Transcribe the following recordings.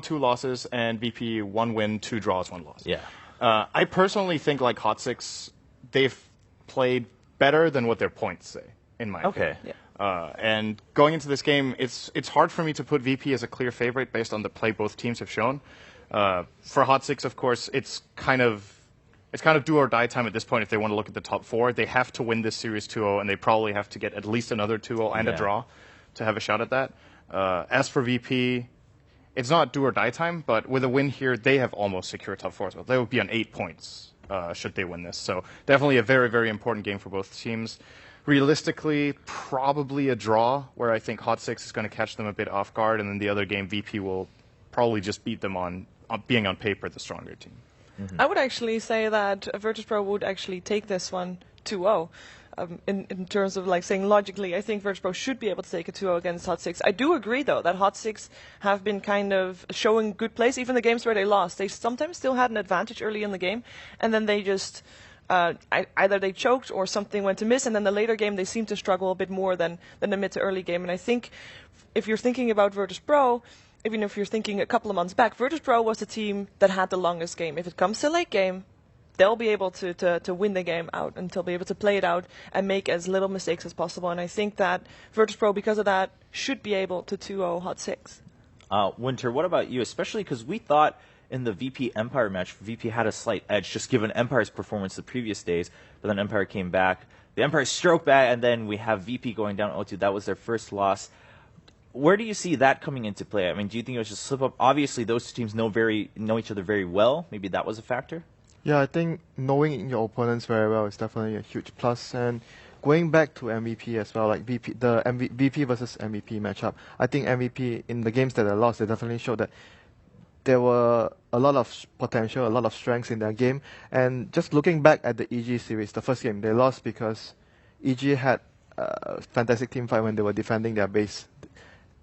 2 losses, and VP 1 win, 2 draws, 1 loss. Yeah. I personally think like Hot Six, they've played better than what their points say, in my opinion. Okay. Yeah. And going into this game, it's hard for me to put VP as a clear favorite based on the play both teams have shown. For Hot Six, of course, it's kind of do or die time at this point if they want to look at the top 4. They have to win this series 2-0, and they probably have to get at least another 2-0 and a draw to have a shot at that. As for VP, it's not do or die time, but with a win here, they have almost secured top 4 as well. They would be on 8 points should they win this. So definitely a very, very important game for both teams. Realistically, probably a draw, where I think Hot Six is going to catch them a bit off guard, and then the other game, VP will probably just beat them on being on paper the stronger team. Mm-hmm. I would actually say that Virtus.pro would actually take this one 2-0. In terms of like saying logically, I think Virtus.pro should be able to take a 2-0 against Hot Six. I do agree though that Hot Six have been kind of showing good plays. Even the games where they lost, they sometimes still had an advantage early in the game, and then they just either they choked or something went amiss, and then the later game they seem to struggle a bit more than the mid to early game. And I think if you're thinking about Virtus.pro, even if you're thinking a couple of months back, Virtus.pro was the team that had the longest game. If it comes to late game, they'll be able to win the game out, and they'll be able to play it out and make as little mistakes as possible. And I think that Virtus.pro, because of that, should be able to 2-0 Hot Six. Winter, what about you? Especially because we thought in the VP Empire match, VP had a slight edge just given Empire's performance the previous days, but then Empire came back. The Empire stroked back, and then we have VP going down 0-2. That was their first loss. Where do you see that coming into play? I mean, do you think it was just slip up? Obviously, those two teams know each other very well. Maybe that was a factor. Yeah, I think knowing your opponents very well is definitely a huge plus. And going back to MVP as well, like VP versus MVP matchup, I think MVP in the games that they lost, they definitely showed that there were a lot of potential, a lot of strengths in their game. And just looking back at the EG series, the first game, they lost because EG had a fantastic team fight when they were defending their base.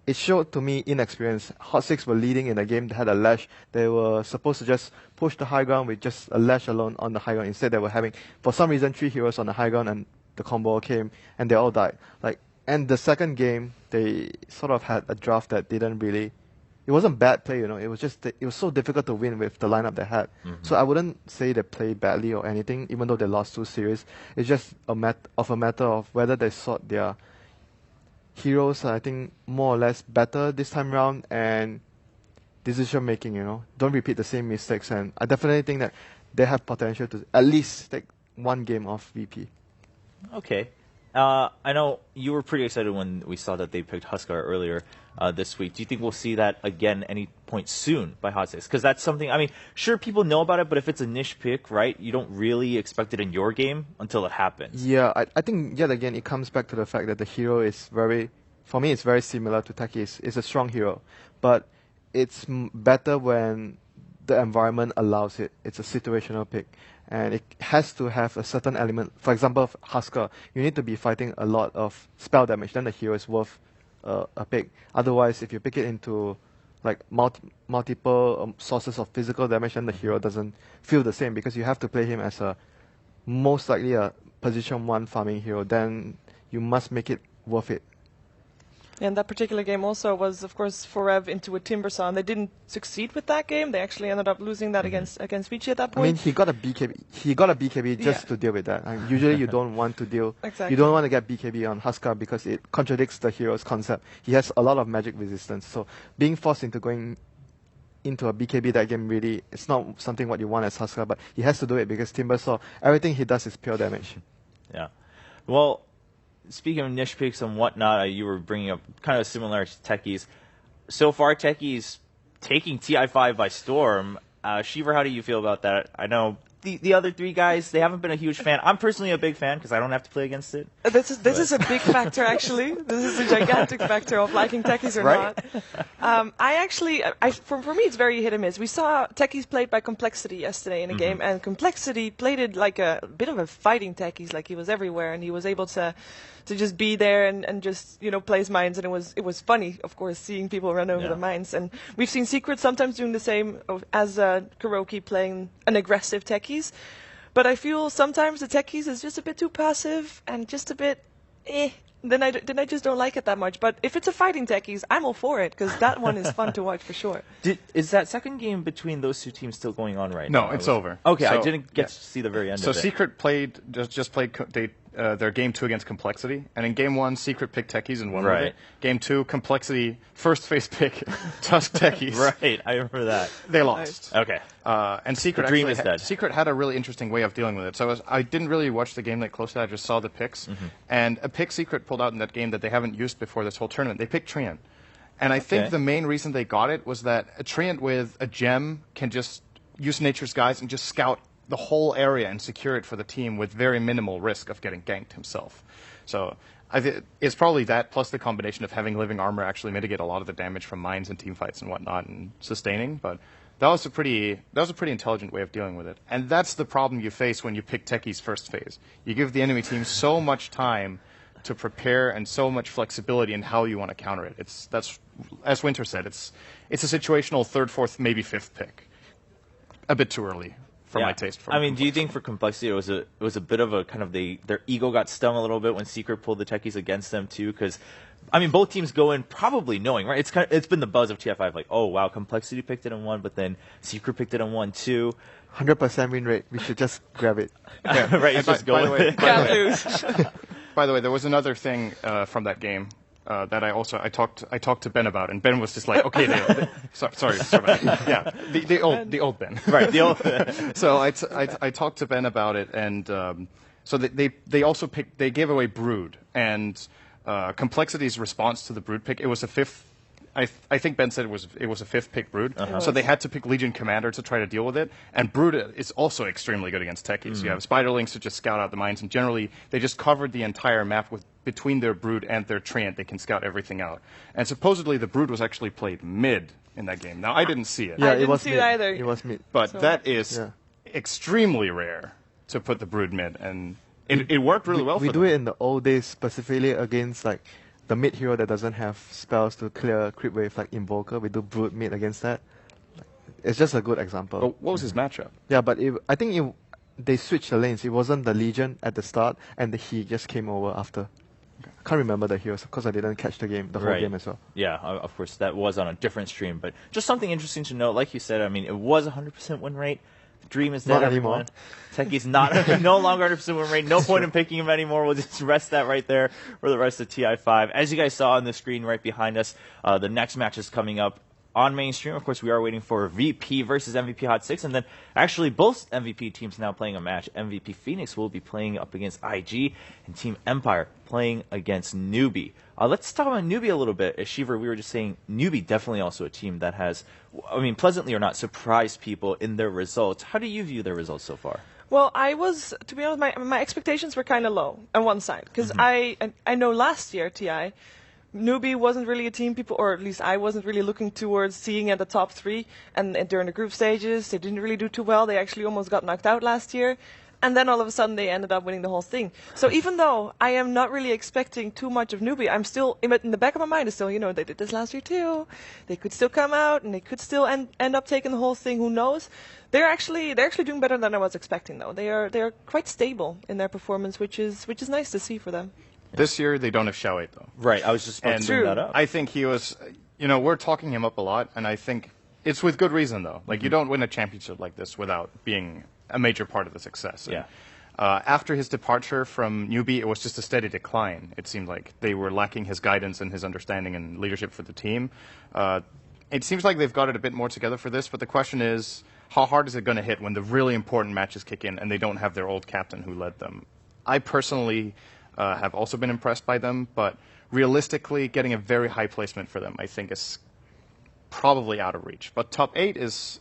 It showed to me inexperience. Hot Six were leading in the game. They had a lash. They were supposed to just push the high ground with just a lash alone on the high ground. Instead, they were having, for some reason, 3 heroes on the high ground, and the combo came, and they all died. And the second game, they sort of had a draft that didn't really. It wasn't bad play, It was just it was so difficult to win with the lineup they had. Mm-hmm. So I wouldn't say they played badly or anything, even though they lost 2 series. It's just a matter of whether they sought their heroes, I think, more or less better this time around, and decision making, Don't repeat the same mistakes, and I definitely think that they have potential to at least take 1 game off VP. Okay. I know you were pretty excited when we saw that they picked Huskar earlier this week. Do you think we'll see that again any point soon by Hot Six? Because that's something, I mean, sure, people know about it, but if it's a niche pick, right, you don't really expect it in your game until it happens. Yeah, I think, yet again, it comes back to the fact that the hero is for me, it's very similar to Techis. It's a strong hero, but it's better when the environment allows it. It's a situational pick, and it has to have a certain element. For example, Huskar, you need to be fighting a lot of spell damage, then the hero is worth a pick. Otherwise, if you pick it into like multiple sources of physical damage, then the hero doesn't feel the same, because you have to play him as a most likely a position 1 farming hero. Then you must make it worth it. And that particular game also was, of course, Forev into a Timbersaw. They didn't succeed with that game. They actually ended up losing that against Vici at that point. I mean, he got a BKB just to deal with that. And usually you don't want to deal. Exactly. You don't want to get BKB on Huskar because it contradicts the hero's concept. He has a lot of magic resistance. So being forced into going into a BKB that game, really, it's not something what you want as Huskar, but he has to do it because Timbersaw, everything he does is pure damage. Yeah. Well, speaking of niche picks and whatnot, you were bringing up kind of similar to Techies. So far, Techies taking TI5 by storm. Shiver, how do you feel about that? I know the other 3 guys, they haven't been a huge fan. I'm personally a big fan because I don't have to play against it. This is a big factor, actually. This is a gigantic factor of liking Techies or right? not. For me, it's very hit and miss. We saw Techies played by Complexity yesterday in a game, and Complexity played it like a bit of a fighting Techies, like he was everywhere, and he was able to just be there and just play his mines, and it was funny, of course, seeing people run over the mines. And we've seen Secret sometimes doing the same as Kuroki playing an aggressive Techies, but I feel sometimes the Techies is just a bit too passive and just a bit then I just don't like it that much. But if it's a fighting techies, I'm all for it because that one is fun to watch for sure. Is that second game between those two teams still going on right now? No, it's over. Okay, So, I didn't get to see the very end So of it. Secret just played their game 2 against Complexity, and in game 1, Secret picked Techies and won with Right. it. Game 2, Complexity first phase pick Tusk Techies. Right, I remember that. They lost. Okay. And Secret The dream actually is dead. Secret had a really interesting way of dealing with it. So I didn't really watch the game that closely. I just saw the picks, and a pick Secret pulled out in that game that they haven't used before this whole tournament. They picked Treant, and I think the main reason they got it was that a Treant with a gem can just use Nature's Guise and just scout the whole area and secure it for the team with very minimal risk of getting ganked himself. So it's probably that plus the combination of having living armor actually mitigate a lot of the damage from mines and team fights and whatnot and sustaining. But that was a pretty intelligent way of dealing with it. And that's the problem you face when you pick Techie's first phase. You give the enemy team so much time to prepare and so much flexibility in how you want to counter it. That's as Winter said, it's a situational third, fourth, maybe fifth pick. A bit too early. For my taste. I mean, do you think for Complexity it was a bit of a kind of their ego got stung a little bit when Secret pulled the techies against them too? Because I mean, both teams go in probably knowing, right? It's been the buzz of TF5, like, oh wow, Complexity picked it and won, but then Secret picked it and won too. 100% win rate. We should just grab it. Yeah. Right, And just go with it. Can't lose. By the way, there was another thing from that game that I talked to Ben about, and Ben was just like, okay, sorry, yeah, the old Ben, Right, the old. So I talked to Ben about it, and so they also they gave away Brood, and Complexity's response to the Brood pick, it was a fifth. I think Ben said it was a fifth pick Brood, so they had to pick Legion Commander to try to deal with it. And Brood is also extremely good against techies. You have Spiderlings to just scout out the mines, and generally they just covered the entire map with between their Brood and their Treant. They can scout everything out. And supposedly the Brood was actually played mid in that game. Now I didn't see it, Yeah, I it didn't was see mid. it either. It was mid. but So- that is extremely rare to put the Brood mid, and it worked really well. We for do them. it in the old days specifically against like the mid hero that doesn't have spells to clear creep wave like Invoker. We do Brood mid against that. It's just a good example. But what was his matchup? Yeah, but I think they switched the lanes. It wasn't the Legion at the start, and he just came over after. I can't remember the heroes because I didn't catch the whole Right. game as well. Yeah, of course, that was on a different stream. But just something interesting to note, like you said, I mean, it was 100% win rate. The dream is dead, Not everyone. anymore. Techie's no longer 100% win rate. No point in picking him anymore. We'll just rest that right there for the rest of TI5. As you guys saw on the screen right behind us, the next match is coming up on mainstream. Of course, we are waiting for VP versus MVP Hot 6, and then actually both MVP teams now playing a match. MVP Phoenix will be playing up against IG, and Team Empire playing against Newbie. Let's talk about Newbie a little bit. As Shiver, we were just saying, Newbie definitely also a team that has, I mean, pleasantly or not, surprised people in their results. How do you view their results so far? Well, to be honest, my expectations were kind of low on one side because I know last year TI. Newbie wasn't really a team people, or at least I wasn't really looking towards seeing at the top three. And during the group stages, they didn't really do too well. They actually almost got knocked out last year. And then all of a sudden, they ended up winning the whole thing. So even though I am not really expecting too much of Newbie, I'm still, in the back of my mind, is still, they did this last year too. They could still come out, and they could still end up taking the whole thing. Who knows? They're actually doing better than I was expecting, though. They are quite stable in their performance, which is nice to see for them. This year they don't have Xiao 8 though. Right, I was just about to bring that up. I think he was, we're talking him up a lot, and I think it's with good reason, though. Like, you don't win a championship like this without being a major part of the success. Yeah. After his departure from Newbie, it was just a steady decline. It seemed like they were lacking his guidance and his understanding and leadership for the team. It seems like they've got it a bit more together for this, but the question is, how hard is it going to hit when the really important matches kick in and they don't have their old captain who led them? I personally have also been impressed by them, but realistically, getting a very high placement for them, I think, is probably out of reach. But top 8 is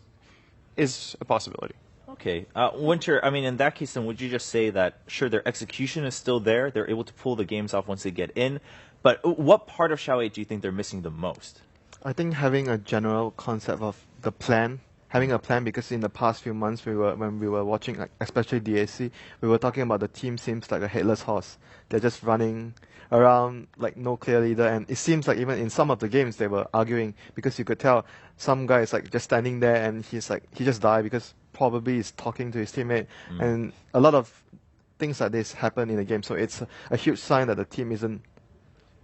a possibility. Okay. Winter, I mean, in that case, then would you just say that, sure, their execution is still there, they're able to pull the games off once they get in, but what part of Xiao 8 do you think they're missing the most? I think having a general concept of the plan, having a plan, because in the past few months when we were watching, like, especially DAC, we were talking about the team seems like a headless horse. They're just running around like no clear leader, and it seems like even in some of the games they were arguing because you could tell some guy is like just standing there and he just died because probably he's talking to his teammate, and a lot of things like this happen in the game. So it's a huge sign that the team isn't.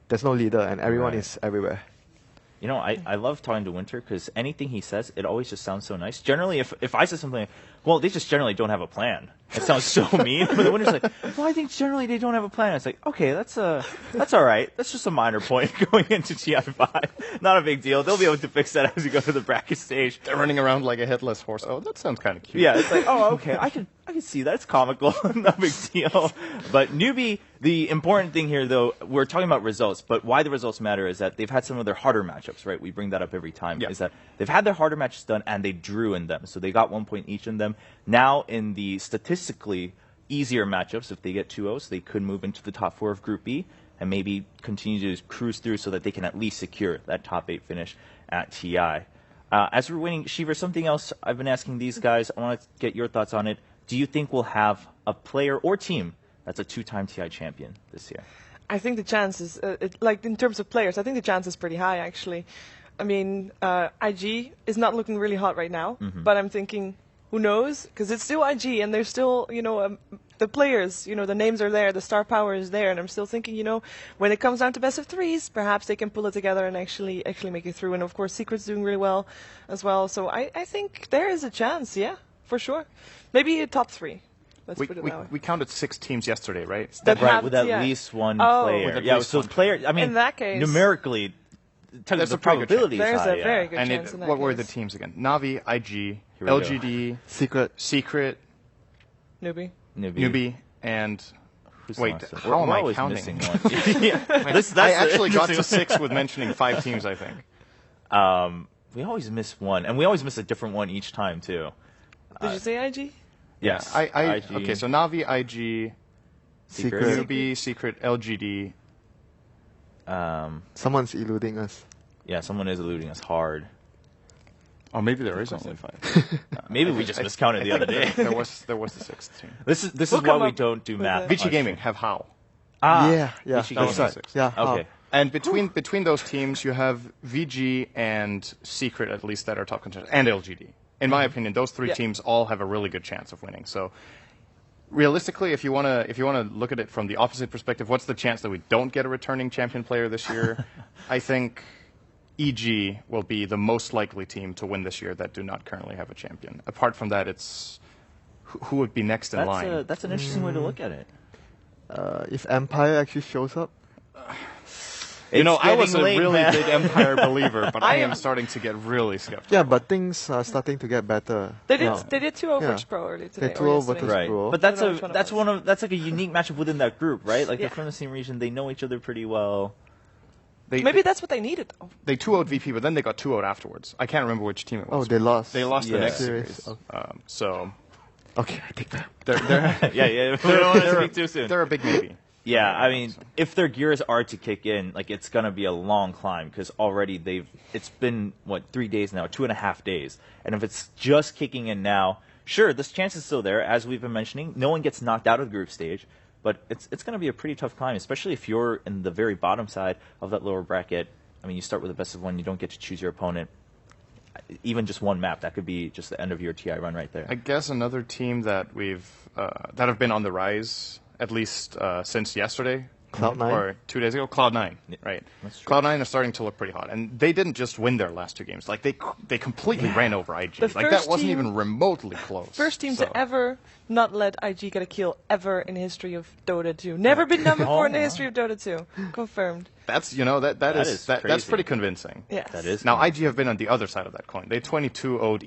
There's no leader and everyone Right. is everywhere. You know, I love talking to Winter because anything he says, it always just sounds so nice. Generally, if I say something, well, they just generally don't have a plan. It sounds so mean. But the Winter's like, well, I think generally they don't have a plan. It's like, okay, that's all right. That's just a minor point going into TI5. Not a big deal. They'll be able to fix that as we go to the bracket stage. They're running around like a headless horse. Oh, that sounds kind of cute. Yeah, it's like, oh, okay, I can see that. It's comical. No big deal. But newbie, the important thing here, though, we're talking about results, but why the results matter is that they've had some of their harder matchups, right? We bring that up every time. Yeah. Is that they've had their harder matches done and they drew in them. So they got 1 point each in them. Now, in the statistically easier matchups, if they get 2-0s, they could move into the top 4 of Group B and maybe continue to cruise through so that they can at least secure that top 8 finish at TI. As we're winning, Shiver, something else I've been asking these guys, I want to get your thoughts on it. Do you think we'll have a player or team that's a 2-time TI champion this year? I think the chances, like in terms of players, I think the chance is pretty high actually. I mean, IG is not looking really hot right now, but I'm thinking, who knows? Because it's still IG, and there's still, the players, the names are there, the star power is there, and I'm still thinking, when it comes down to best of threes, perhaps they can pull it together and actually make it through. And of course, Secret's doing really well as well. So I think there is a chance, yeah, for sure. Maybe a top 3. Let's put it that way. We counted 6 teams yesterday, right? That Right, have- with at yeah. least one Oh. player. With at Yeah, least so one player, I mean, In that case- numerically, There's the a pretty good probability is There's high, a very good And chance in that what were the case. teams again? Navi, IG, Here we LGD, Secret. Newbie. Newbie, and Who's wait, the last one? how We're am I always counting? missing one. Yeah. That's I the actually got to interesting 6 with mentioning 5 teams, I think. one. We always miss one, and we always miss a different one each time too. Did you say IG? Yes. IG, Okay, so Navi, IG, Secret. Newbie, Secret, LGD. Someone's eluding us. Yeah, someone is eluding us hard. Oh, maybe there is only 5. Maybe we just miscounted the other day. there was the 6th team. This is We'll why come we up don't do with math. it. Vici on Gaming stream. have How. Yeah, Vichy that's Gaming. right. Yeah, Okay. And between those teams, you have VG and Secret, at least, that are top contenders, and LGD. In my opinion, those 3 Yeah. teams all have a really good chance of winning. So, realistically, if you wanna look at it from the opposite perspective, what's the chance that we don't get a returning champion player this year? I think EG will be the most likely team to win this year that do not currently have a champion. Apart from that, it's who would be next in line. That's an interesting way to look at it. If Empire actually shows up, You know, It's I was a getting late, really man. big Empire believer, but I I am am- starting to get really skeptical. yeah, but things are starting to get better. They did. now. They did 2-0 Yeah. versus Pro earlier today. They or 2-0 yesterday. versus Right, Pro. but that's I don't know which one it was. that's like a unique matchup within that group, right? Like Yeah. they're from the same region, they know each other pretty well. Maybe that's what they needed. Though. They 2-0'd VP, but then they got 2-0'd afterwards. I can't remember which team it Oh, was. they lost. They lost the Yeah. next Series. series. So Okay, I take that. they're Yeah, we don't want to speak too soon. they're a big maybe. Yeah, I mean, if their gears are to kick in, like it's gonna be a long climb because already it's been 3 days now, 2.5 days, and if it's just kicking in now, sure, this chance is still there. As we've been mentioning, no one gets knocked out of the group stage, but it's gonna be a pretty tough climb, especially if you're in the very bottom side of that lower bracket. I mean, you start with a best of 1, you don't get to choose your opponent. Even just one map, that could be just the end of your TI run right there. I guess another team that that have been on the rise at least since yesterday. Cloud9? Or 2 days ago, Cloud9, right? That's true. Cloud9 are starting to look pretty hot, and they didn't just win their last 2 games. Like they completely ran over IG. The Like that first wasn't team- even remotely close. First team So- to ever not let IG get a kill ever in the history of Dota 2. Never been done before in the history of Dota 2. Confirmed. That's That is that's crazy. pretty convincing. Yes. That is Now IG have been on the other side of that coin. They 22-0'd